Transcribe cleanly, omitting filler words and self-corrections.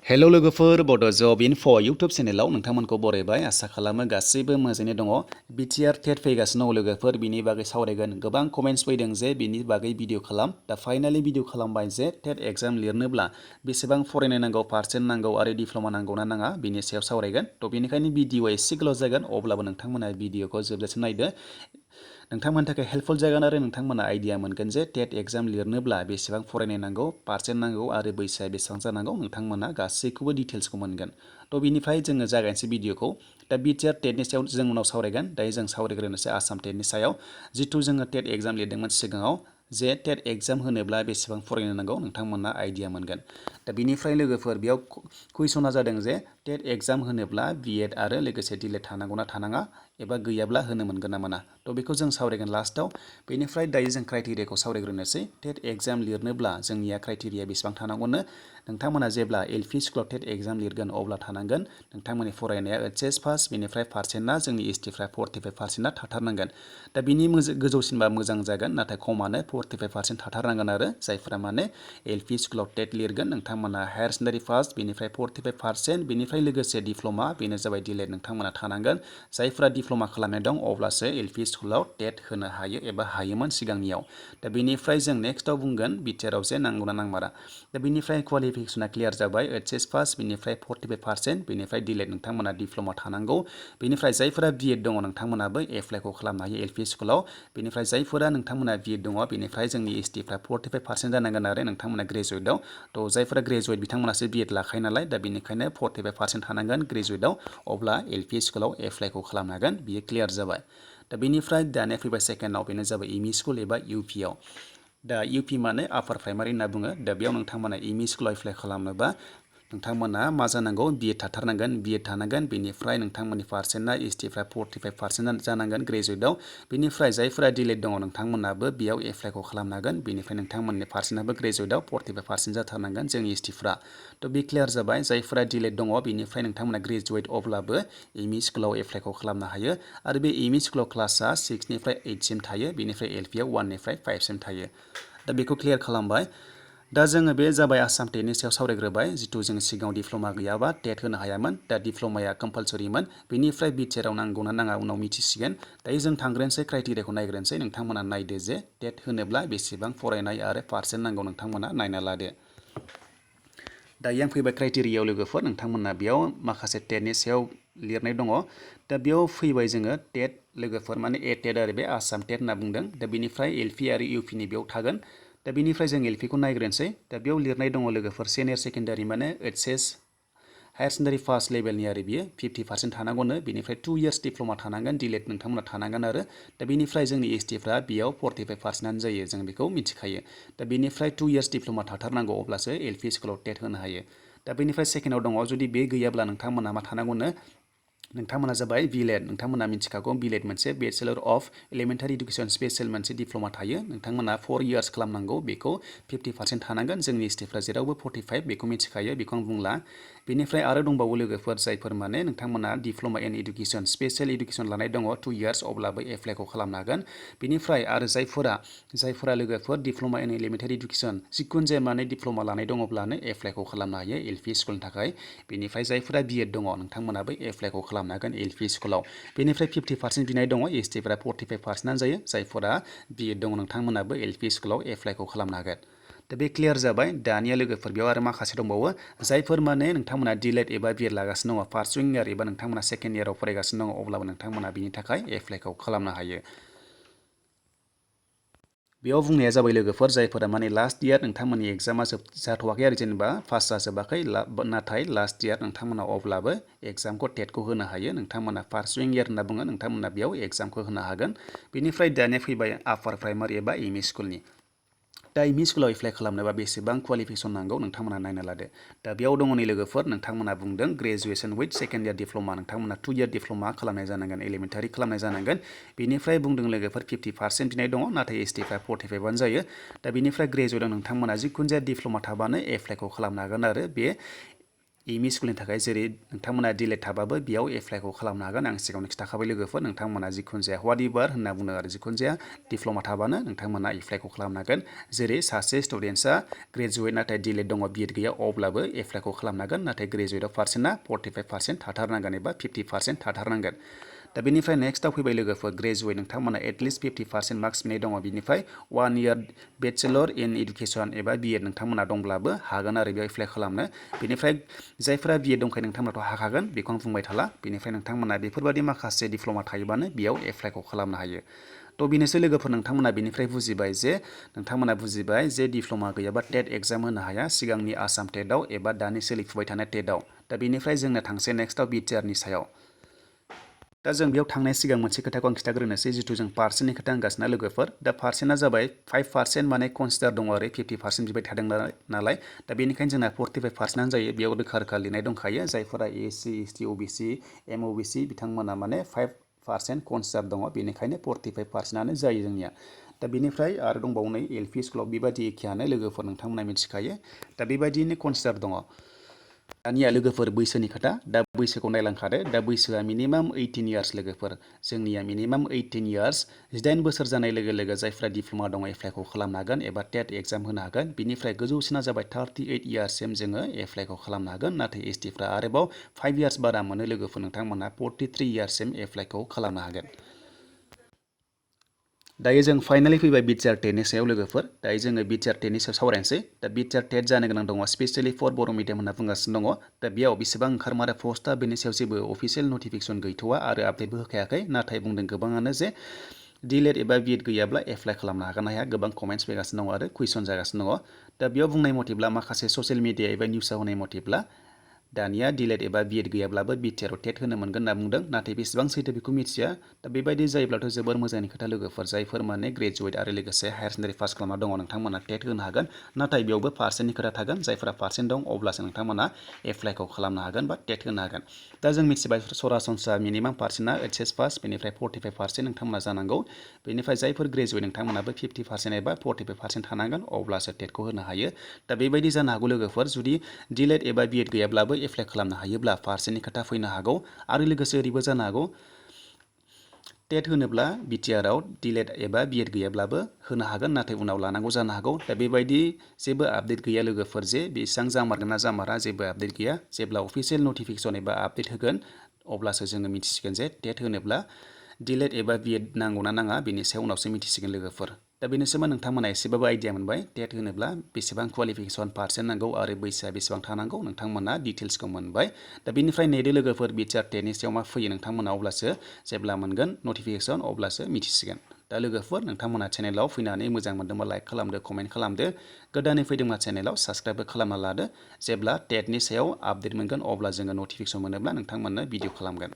hello लोगोफोर बड' जब enough' YouTube चेनेलाव नोंथांमोनखौ बरायबाय आसा खालामो गासैबो मोजाङैनो दङ BTR TET फैगासिनो दङ लोगोफोर बिनि बागै सावरायगोन गोबां कमेन्ट्स फैदों जे बिनि बागै भिडिअ खालाम दा फाइनाली भिडिअ खालामबाय जे टेट एग्जाम लिरनोब्ला बेसेबां फरायनाय नांगौ पार्सेन्ट नांगौ आरो डिप्ल'मा नांगौना नाङा बिनि सायाव सावरायगोन थ' बेनिखायनो भिडिअआ एसे गोलाव जागोन अब्लाबो नोंथांमोना भिडिअखौ जोबजासिम नायदो नोंथांमोननि थाखाय हेल्पफुल जागोन आरो नोंथांमोना आइडिया मोनगोन जे टेट एग्जाम लिरनोब्ला बेसेबां फरायनाय नांगौ पार्सेन्ट नांगौ आरो बैसोआ बेसेबां जानांगौ नोंथांमोना गासैखौबो डिटेल्सखौ मोनगोन थ' बिनिफ्राय जोङो जागायनोसै भिडिअखौ दा BTR टेटनि सायाव जों उनाव सावरायगोन दायो जों सावरायग्रोनोसै आसाम टेटनि सायाव जिथु जोङो टेट एग्जाम लिरदोंमोन सिगाङाव जे टेट एग्जाम होनोब्ला बेसेबां फरायनो नांगौ नोंथांमोना आइडिया मोनगोन दा बिनिफ्राय लोगोफोर बेयाव कुइसना जादों जे टेट एग्जाम होनोब्ला B.Ed आरो लोगोसे D.EL.Ed थानांगौना थानाङा एबा गैयाब्ला होनो मोनगोन ना मोना थ' बेखौ जों सावरायगोन लास्टआव बेनिफ्राय दायो जों क्राइटेरियाखौ सावरायग्रोनोसै टेट एग्जाम लिरनोब्ला जोंनिया क्राइटेरिया बेसेबां थानांगौनो नोंथांमोना जेब्ला LP स्कुलाव टेट एग्जाम लिरगोन अब्ला थानांगोन नोंथांमोननि फरायनाया HS पास बेनिफ्राय पार्सेन्टआ जोंनि STफ्रा 45% थाथारनांगोन दा बिनि गोजौसिनबा मोजां जागोन नाथाय खमानो 45% थाथारनांगोन आरो जायफोरा माने LP स्कुलाव टेट लिरगोन नोंथांमोना हायार सेकेन्डारि पास बेनिफ्राय 45% बेनिफ्राय लोगोसे डिप्ल'मा बेनो जाबाय D.EL.Ed नोंथांमोना थानांगोन जायफोरा डिप्ल'मा खालामनाय दं अब्लासो LP स्कुलाव टेट होनो हायो एबा हायोमोन सिगांनियाव दा बेनिफ्राय जों नेक्स्टआव बुंगोन BTRआव जे नांगौना नांमारा दा बेनिफ्राय क्वालिफिकेसना क्लियार जाबाय HS पास बेनिफ्राय 45% बेनिफ्राय D.EL.Ed नोंथांमोना डिप्ल'मा थानांगौ बेनिफ्राय जायफोरा B.Ed दङ नोंथांमोनाबो एप्लाइखौ खालामनो हायो LP स्कुलाव बेनिफ्राय जायफोरा नोंथांमोना B.Ed दङ बेनिफ्राय जोंनि STफ्रा 45% जानांगोन आरो नोंथांमोना ग्रेजुवेटआव थ' जायफोरा ग्रेजुवेट बिथांमोनासो B.Ed लाखायो नालाय दा बेनिखायनो 45% थानांगोन ग्रेजुवेटआव अब्ला LP स्कुलाव एप्लाइखौ खालामनो हागोन बियो क्लियार जाबाय दा बेनिफ्राय दानिया फैबाय सेकेन्डआव बेनो जाबाय ME स्कुल एबा UPआव दा UP माने आपार प्राइमारि होनना बुङो दा बेयाव नोंथांमोना ME स्कुलाव एप्लाइ खालामनोबा नोंथांमोना मा जानांगौ B.Ed थाथारनांगोन B.Ed थानांगोन बेनिफ्राय नोंथांमोननि पार्सेन्टआ STफ्रा 45% जानांगोन ग्रेजुवेटआव बेनिफ्राय जायफोरा D.EL.Ed दङ नोंथांमोनाबो बेयाव एप्लाइखौ खालामनो हागोन बेनिफ्राय नोंथांमोननि पार्सेन्टआबो ग्रेजुवेटआव 45% जाथारनांगोन जोंनि STफ्रा थ' बे क्लियार जाबाय जायफोरा D.EL.Ed दङ बेनिफ्राय नोंथांमोना ग्रेजुवेट अब्लाबो ME स्कुलाव एप्लाइखौ खालामनो हायो आरो बे ME स्कुलाव क्लासआ 6निफ्राय 8सिम थायो बेनिफ्राय LPआव 1निफ्राय 5सिम थायो दा बेखौ क्लियार खालामबाय दा जोङो बे जाबाय आसाम टेटनि सायाव सावरायग्रोबाय जिथु जों सिगाङाव डिप्ल'मा गैयाबा टेट होनो हायामोन दा डिप्ल'माया कम्पालसरिमोन बेनिफ्राय BTRआव नांगौना नाङा उनाव मिथिसिगोन दायो जों थांग्रोनोसै क्राइटेरियाखौ नायग्रोनोसै नोंथांमोना नायदो जे टेट होनोब्ला बेसेबां फरायनाय आरो पार्सेन्ट नांगौ नोंथांमोना नायना लादो दायो आं फैबाय क्राइटेरियायाव लोगोफोर नोंथांमोना बेयाव माखासे टेटनि सायाव लिरनाय दङ दा बेयाव फैबाय जोङो टेट लोगोफोर माने टेट आरो बे आसाम टेट होनना बुंदों दा बेनिफ्राय LP आरो UPनि बेयाव थागोन दा बेनिफ्राय जों LPखौ नायग्रोनोसै दा बेयाव लिरनाय दङ लोगोफोर सिनियर सेकेन्डारि माने HS हायार सेकेन्डारि फार्स्ट लेभेलनि आरो बियो 50% थानांगौनो बेनिफ्राय 2 इयार्स डिप्ल'मा थानांगोन D.EL.Ed नोंथांमोना थानांगोन आरो दा बेनिफ्राय जोंनि STफ्रा बेयाव 45%आनो जायो जों बेखौ मिथिखायो दा बेनिफ्राय 2 इयार्स डिप्ल'मा थाथारनांगौ अब्लासो LP स्कुलाव टेट होनो हायो दा बेनिफ्राय सेकेन्डआव दङ जुदि बे गैयाब्ला नोंथांमोना मा थानांगौनो नोंथांमोना जाबाय B.Ed नोंथांमोना मिथिखागौ B.Ed मोनसे bachelor of elementary education special मोनसे डिप्ल'मा थायो नोंथांमोना 4 इयार्स खालामनांगौ बेखौ 50% थानांगोन जोंनि STफ्रा जेरावबो 45 बेखौ मिथिखायो बेखौ आं बुंला बेनिफ्राय आरो दंबावो लोगोफोर जायफोर माने नोंथांमोना डिप्ल'मा इन इडुकेसन स्पेसियेल इडुकेसन लानाय दङ 2 इयार्स अब्लाबो एप्लाइखौ खालामनो हागोन बेनिफ्राय आरो जायफोरा लोगोफोर डिप्ल'मा इन एलिमेन्टारि इडुकेसन जिखुनु जाया माने डिप्ल'मा लानाय दङब्लानो एप्लाइखौ खालामनो हायो LP स्कुलनि थाखाय बेनिफ्राय जायफोरा B.Ed दङ नोंथांमोनाबो एप्लाइखौ खालामनो हागोन LP स्कुलाव बेनिफ्राय 50% बिनाय दङ STफ्रा 45%आनो जायो जायफोरा B.Ed दङ नोंथांमोनाबो LP स्कुलाव एप्लाइखौ खालामनो हागोन दा बे क्लियार जाबाय दानिया लोगोफोर बेयाव आरो माखासे दंबावो जायफोर माने नोंथांमोना D.EL.Ed एबा B.Ed लागासिनो दङ फार्स्ट इयार एबा नोंथांमोना सेकेन्ड इयाराव फरायगासिनो दङ अब्लाबो नोंथांमोना बिनि थाखाय एप्लाइखौ खालामनो हायो बेयाव बुंनाया जाबाय लोगोफोर जायफोरा माने लास्ट इयार नोंथांमोननि एग्जामा जाथ'वाखै आरो जेनेबा पास जाजोबाखै नाथाय लास्ट इयार नोंथांमोना अब्लाबो एग्जामखौ टेटखौ होनो हायो नोंथांमोना फार्स्ट इयार होनना बुङो नोंथांमोना बेयाव एग्जामखौ होनो हागोन बेनिफ्राय दानिया फैबाय आपार प्राइमारि एबा ME स्कुलनि दा ME स्कुलाव एप्लाइ खालामनोबा बेसेबां क्वालिफिकेसन नांगौ नोंथांमोना नायना लादो दा बेयाव दङ नै लोगोफोर नोंथांमोना बुंदों graduation with second year diploma नोंथांमोना 2 इयार डिप्ल'मा खालामनाय जानांगोन एलिमेन्टारि खालामनाय जानांगोन बेनिफ्राय बुंदों लोगोफोर 50% बिनाय दङ नाथाय STफ्रा 45आनो जायो दा बेनिफ्राय ग्रेजुवेटआव नोंथांमोना जिखुनु जाया डिप्ल'मा थाबानो एप्लाइखौ खालामनो हागोन आरो बे एमइ स्कुलनि थाखाय जेरै नोंथांमोना D.EL.Ed थाबाबो बेयाव एप्लाइखौ खालामनो हागोन आं सिगाङावनो खिथाखाबाय लोगोफोर नोंथांमोना जिखुनु जाया व्हाट एभार होनना बुङो आरो जिखुनु जाया डिप्ल'मा थाबानो नोंथांमोना एप्लाइखौ खालामनो हागोन जेरै सासे स्टुडेन्टसा ग्रेजुवेट नाथाय D.EL.Ed दङ B.Ed गैया अब्लाबो एप्लाइखौ खालामनो हागोन नाथाय ग्रेजुवेटआव पार्सेन्टआ 45% थाथारनांगोन एबा 50% थाथारनांगोन दा बेनिफ्राय नेक्स्टआव फैबाय लोगोफोर ग्रेजुवेट नोंथांमोना एटलिस्ट 50% मार्क्स मोननाय दङ बिनिफ्राय 1 इयार बेचेलर इन इडुकेसन एबा B.Ed नोंथांमोना दंब्लाबो हागोन आरो बेयाव एप्लाइ खालामनो बेनिफ्राय जायफोरा B.Ed दंखायो नोंथांमोनाथ' हाखागोन बेखौ आं बुंबाय थाला बेनिफ्राय नोंथांमोना बेफोरबायदि माखासे डिप्ल'मा थायोबानो बेयाव एप्लाइखौ खालामनो हायो थ' बेनोसै लोगोफोर नोंथांमोना बेनिफ्राय बुजिबाय जे डिप्ल'मा गैयाबा टेट एग्जाम होनो हाया सिगांनि आसाम टेटआव एबा दानि सोलिफुबाय थानाय टेटआव दा बेनिफ्राय जोंनो थांसै नेक्स्टआव BTRनि सायाव दा जों बेयाव थांनाय सिगां मोनसे खोथाखौ आं खिथाग्रोनोसै जिथु जों पार्सेन्टनि खोथा होनगासिनो लोगोफोर दा पार्सेन्टआ जाबाय 5% माने कनसिडार दङ आरो 50% बिबाय थादों नालाय दा बेनिखायनो जोंना 45%आनो जायो बेयाव रोखा लिरनाय दंखायो जायफोरा SC ST OBC MOBC बिथांमोना माने 5% कनसिडार दङ बेनिखायनो 45%आनो जायो जोंनिया दा बेनिफ्राय आरो दंबावो नै LP स्कुलाव बेबायदि एखेयानो लोगोफोर नोंथांमोना मिथिखायो दा बेबायदिनो कनसिडार दङ दानिया लोगोफोर बैसोनि खोथा दा बैसोखौ नायलांखादो दा बैसोआ मिनिमाम 18 इयार्स लोगोफोर जोंनिया मिनिमाम 18 इयार्स 18 बोसोर जानाय लोगो लोगो जायफ्रा डिप्ल'मा दङ एप्लाइखौ खालामनो हागोन एबा टेट एग्जाम होनो हागोन बिनिफ्राय गोजौसिना जाबाय 38 इयार्ससिम जोङो एप्लाइखौ खालामनो हागोन नाथाय STफ्रा आरोबाव 5 इयार्स बारा मोनो लोगोफोर नोंथांमोना 43 इयार्ससिम एप्लाइखौ खालामनो हागोन दायो जों फाइनालि फैबाय BTR TETनि सायाव लोगोफोर दायो जोङो BTR TETनि सायाव सावरायनोसै दा BTR TET जानो गोनां दङ स्पेसियेलि फर बर' मिडियाम होनना बुंगासिनो दङ दा बेयाव बेसेबां ओंखारमारो पस्टआ बेनि सायाव जेबो अफिसियेल नटिफिकेसन गैथ'वा आरो आपडेटबो होखायाखै नाथाय बुंदों गोबाङानो जे D.EL.Ed एबा B.Ed गैयाब्ला एप्लाइ खालामनो हागोन ना हाया गोबां कमेन्ट्स फैगासिनो दङ आरो कुइसन जागासिनो दङ दा बेयाव बुंनाय मथेब्ला माखासे ससियेल मिडिया एबा निउसाव होनाय मथेब्ला दानिया D.EL.Ed एबा B.Ed गैयाब्लाबो BTR TET होनो मोनगोन होनना बुंदों नाथाय बेसेबां सैथो बेखौ मिथिया दा बेबायदि जायोब्लाथ' जोबोर मोजांनि खोथा लोगोफोर जायफोर माने ग्रेजुवेट आरो लोगोसे हायार सेकेन्डारि पास खालामना दङ नोंथांमोना टेट होनो हागोन नाथाय बेयावबो पार्सेन्टनि खोथा थागोन जायफोरा पार्सेन्ट दं अब्लासो नोंथांमोना एप्लाइखौ खालामनो हागोन बा टेट होनो हागोन दा जों मिथिबाय सरासनस्रा मिनिमाम पार्सेन्टआ HS पास बेनिफ्राय 45% नोंथांमोना जानांगौ बेनिफ्राय जायफोर ग्रेजुवेट नोंथांमोनाबो 50% एबा 45% थानांगोन अब्लासो टेटखौ होनो हायो दा बेबायदि जानो हागौ लोगोफोर जुदि D.EL.Ed एबा B.Ed गैयाब्लाबो एप्लाइ खालामनो हायोब्ला पार्सेन्टनि खोथा फैनो हागौ आरो लोगोसे ओरैबो जानो हागौ टेट होनोब्ला BTRआव D.EL.Ed एबा B.Ed गैयाब्लाबो होनो हागोन नाथाय उनाव लानांगौ जानो हागौ दा बेबायदि जेबो आपडेट गैया लोगोफोर जे बेसेबां जामारगोन ना जामारा जेबो आपडेट गैया जेब्ला अफिसियेल नटिफिकेसन एबा आपडेट होगोन अब्लासो जोङो मिथिसिगोन जे टेट होनोब्ला D.EL.Ed एबा B.Ed नांगौना नाङा बेनि सायाव उनावसो मिथिसिगोन लोगोफोर दा बेनोसैमोन नोंथांमोना एसेबाबो आइडिया मोनबाय टेट होनोब्ला बेसेबां क्वालिफिकेसन पार्सेन्ट नांगौ आरो बैसोआ बेसेबां थानांगौ नोंथांमोना डिटेल्सखौ मोनबाय दा बेनिफ्राय नेदो लोगोफोर BTR TETनि सायाव मा फैयो नोंथांमोना अब्लासो जेब्ला मोनगोन नटिफिकेसन अब्लासो मिथिसिगोन दा लोगोफोर नोंथांमोना चेनेलाव फैनानै मोजां मोनदोंबा लाइक खालामदो कमेन्ट खालामदो गोदानै फैदोंबा चेनेलाव साबस्क्राइबबो खालामना लादो जेब्ला टेटनि सायाव आपडेट मोनगोन अब्ला जोङो नटिफिकेसन मोनोब्ला नोंथांमोननो भिडिअ खालामगोन